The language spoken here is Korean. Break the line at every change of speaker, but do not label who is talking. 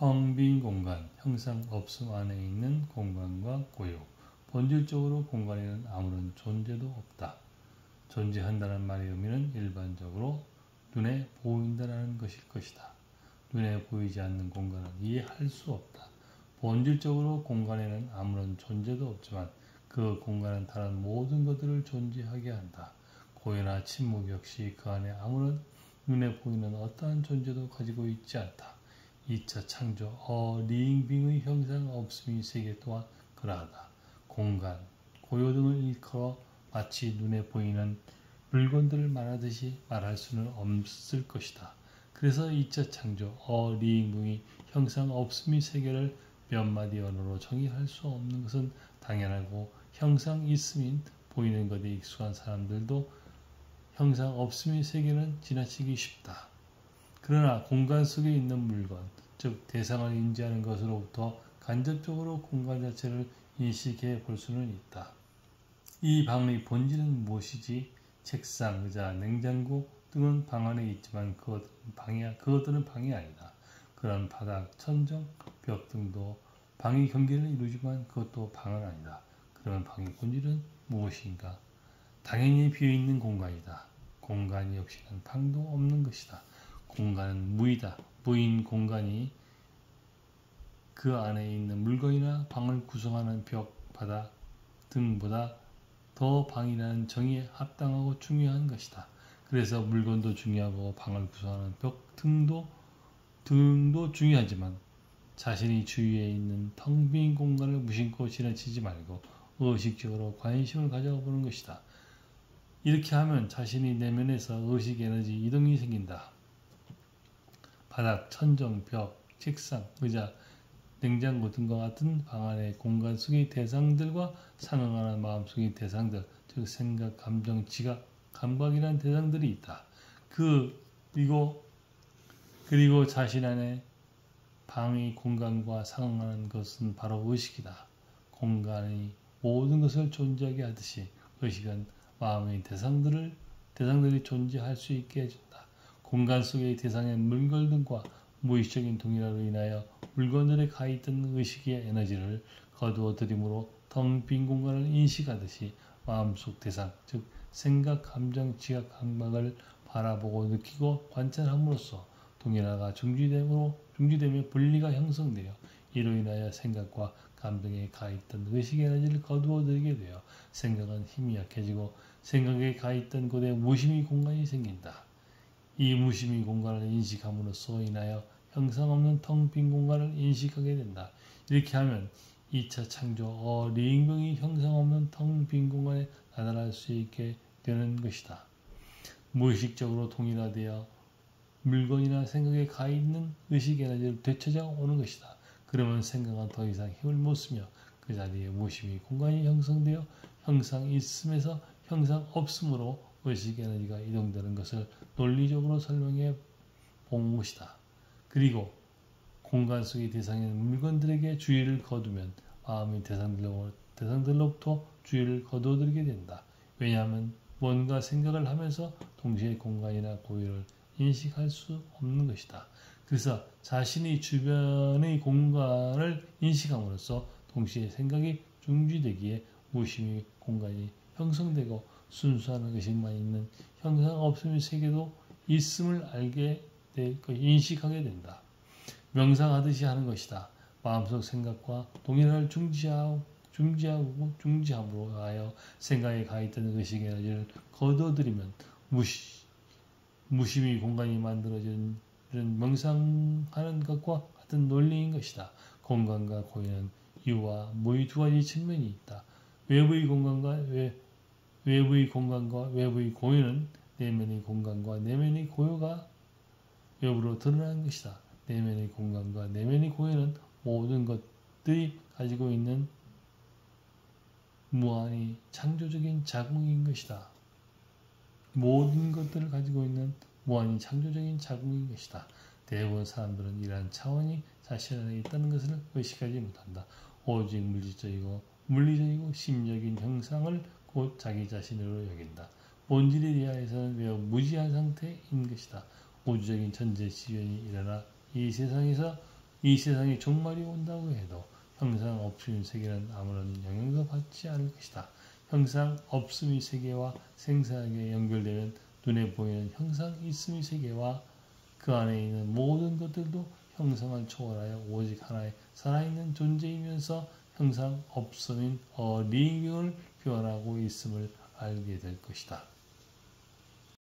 텅 빈 공간, 형상 없음 안에 있는 공간과 고요. 본질적으로 공간에는 아무런 존재도 없다. 존재한다는 말의 의미는 일반적으로 눈에 보인다는 것일 것이다. 눈에 보이지 않는 공간은 이해할 수 없다. 본질적으로 공간에는 아무런 존재도 없지만 그 공간은 다른 모든 것들을 존재하게 한다. 고요나 침묵 역시 그 안에 아무런 눈에 보이는 어떠한 존재도 가지고 있지 않다. 2차 창조 리잉빙의 형상 없음의 세계 또한 그러하다. 공간, 고요 등을 일컬어 마치 눈에 보이는 물건들을 말하듯이 말할 수는 없을 것이다. 그래서 2차 창조 리잉빙의 형상 없음의 세계를 몇 마디 언어로 정의할 수 없는 것은 당연하고 형상 있음인 보이는 것에 익숙한 사람들도 형상 없음의 세계는 지나치기 쉽다. 그러나 공간 속에 있는 물건, 즉 대상을 인지하는 것으로부터 간접적으로 공간 자체를 인식해 볼 수는 있다. 이 방의 본질은 무엇이지? 책상, 의자, 냉장고 등은 방 안에 있지만 그것들은 방이 아니다. 그런 바닥, 천정, 벽 등도 방의 경계를 이루지만 그것도 방은 아니다. 그러면 방의 본질은 무엇인가? 당연히 비어있는 공간이다. 공간이 없이는 방도 없는 것이다. 공간은 무이다. 무인 공간이 그 안에 있는 물건이나 방을 구성하는 벽, 바닥 등보다 더 방이라는 정의에 합당하고 중요한 것이다. 그래서 물건도 중요하고 방을 구성하는 벽 등도 중요하지만 자신이 주위에 있는 텅 빈 공간을 무심코 지나치지 말고 의식적으로 관심을 가져보는 것이다. 이렇게 하면 자신이 내면에서 의식 에너지 이동이 생긴다. 바닥, 천정, 벽, 책상, 의자, 냉장고 등과 같은 방 안의 공간 속의 대상들과 상응하는 마음속의 대상들, 즉 생각, 감정, 지각, 감각이라는 대상들이 있다. 그리고 자신 안에 방의 공간과 상응하는 것은 바로 의식이다. 공간이 모든 것을 존재하게 하듯이 의식은 마음의 대상들이 존재할 수 있게 해준다. 공간 속의 대상의 물건 등과 무의식적인 동일화로 인하여 물건들에 가있던 의식의 에너지를 거두어 들임으로 텅 빈 공간을 인식하듯이 마음속 대상, 즉 생각, 감정, 지각, 감각을 바라보고 느끼고 관찰함으로써 동일화가 중지되며 분리가 형성되어 이로 인하여 생각과 감정에 가있던 의식의 에너지를 거두어 들이게 되어 생각은 힘이 약해지고 생각에 가있던 곳에 무심의 공간이 생긴다. 이 무심의 공간을 인식함으로써 인하여 형상 없는 텅 빈 공간을 인식하게 된다. 이렇게 하면 2차 창조 리잉빙이 형상 없는 텅 빈 공간에 나타날 수 있게 되는 것이다. 무의식적으로 동일화되어 물건이나 생각에 가있는 의식 에너지를 되찾아 오는 것이다. 그러면 생각은 더 이상 힘을 못 쓰며 그 자리에 무심의 공간이 형성되어 형상 있음에서 형상 없음으로 의식 에너지가 이동되는 것을 논리적으로 설명해 본 것이다. 그리고 공간 속의 대상의 물건들에게 주의를 거두면 마음의 대상들로부터 주의를 거두어들이게 된다. 왜냐하면 뭔가 생각을 하면서 동시에 공간이나 고요를 인식할 수 없는 것이다. 그래서 자신이 주변의 공간을 인식함으로써 동시에 생각이 중지되기에 무심의 공간이 형성되고 순수한 의식만 있는 형상 없음의 세계도 있음을 인식하게 된다. 명상하듯이 하는 것이다. 마음속 생각과 동일화를 중지함으로 하여 생각에 가있던 의식 에너지를 거둬들이면 무심의 공간이 만들어지는 명상하는 것과 같은 논리인 것이다. 공간과 고요는 유와 무의 두 가지 측면이 있다. 외부의 공간과 외부의 고요는 내면의 공간과 내면의 고요가 외부로 드러나는 것이다. 내면의 공간과 내면의 고요는 모든 것들이 가지고 있는 무한히 창조적인 자궁인 것이다. 모든 것들을 가지고 있는 무한히 창조적인 자궁인 것이다. 대부분 사람들은 이러한 차원이 자신 안에 있다는 것을 의식하지 못한다. 오직 물리적이고 심적인 형상을 곧 자기 자신으로 여긴다. 본질에 대하여서는 매우 무지한 상태인 것이다. 우주적인 천재지변이 일어나 이 세상에서 이 세상에 종말이 온다고 해도 형상 없음의 세계는 아무런 영향도 받지 않을 것이다. 형상 없음의 세계와 생사하게 연결되면 눈에 보이는 형상 있음의 세계와 그 안에 있는 모든 것들도 형상을 초월하여 오직 하나의 살아있는 존재이면서 형상 없음인 어리을 표현하고 있음을 알게 될 것이다.